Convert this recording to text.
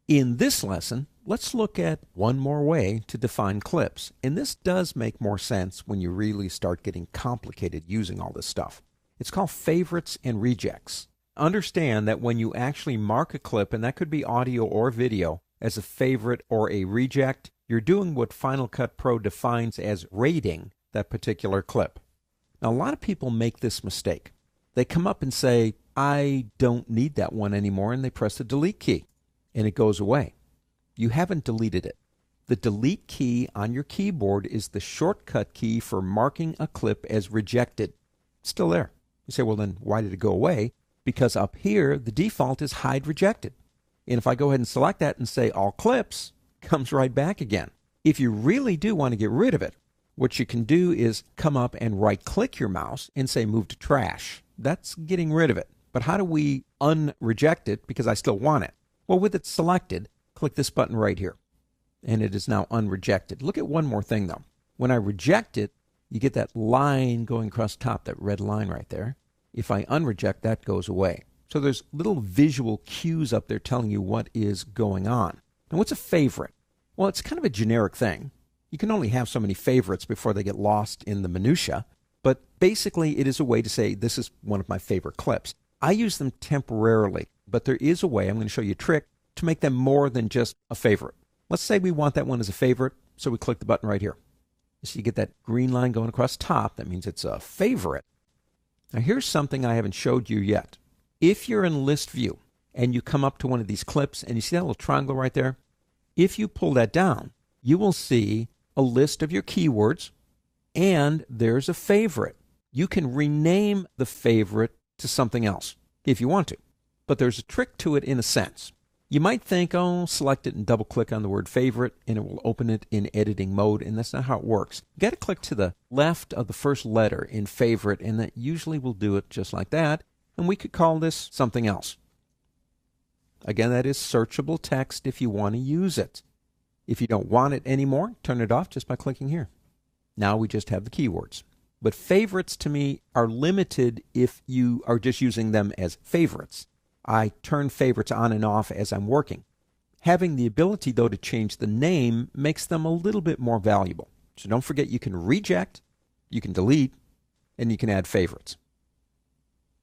In this lesson, let's look at one more way to define clips. And this does make more sense when you really start getting complicated using all this stuff. It's called favorites and rejects. Understand that when you actually mark a clip, and that could be audio or video, as a favorite or a reject, you're doing what Final Cut Pro defines as rating that particular clip. Now, a lot of people make this mistake. They come up and say, I don't need that one anymore, and they press the delete key, and it goes away. You haven't deleted it. The delete key on your keyboard is the shortcut key for marking a clip as rejected. It's still there. You say, well, then why did it go away? Because up here, the default is hide rejected. And if I go ahead and select that and say all clips, it comes right back again. If you really do want to get rid of it, what you can do is come up and right-click your mouse and say move to trash. That's getting rid of it. But how do we unreject it because I still want it? Well, with it selected, click this button right here, and it is now unrejected. Look at one more thing, though. When I reject it, you get that line going across the top, that red line right there. If I unreject, that goes away. So there's little visual cues up there telling you what is going on. And what's a favorite? Well, it's kind of a generic thing. You can only have so many favorites before they get lost in the minutia. But basically, it is a way to say, this is one of my favorite clips. I use them temporarily, but there is a way, I'm going to show you a trick, to make them more than just a favorite. Let's say we want that one as a favorite, so we click the button right here. So you get that green line going across the top. That means it's a favorite. Now here's something I haven't showed you yet. If you're in list view and you come up to one of these clips and you see that little triangle right there, if you pull that down, you will see a list of your keywords, and there's a favorite. You can rename the favorite to something else if you want to, but there's a trick to it in a sense. You might think, oh, select it and double click on the word favorite and it will open it in editing mode, and that's not how it works. You got to click to the left of the first letter in favorite, and that usually will do it just like that, and we could call this something else. Again, that is searchable text if you want to use it. If you don't want it anymore, turn it off just by clicking here. Now we just have the keywords. But favorites to me are limited if you are just using them as favorites. I turn favorites on and off as I'm working. Having the ability, though, to change the name makes them a little bit more valuable. So don't forget, you can reject, you can delete, and you can add favorites.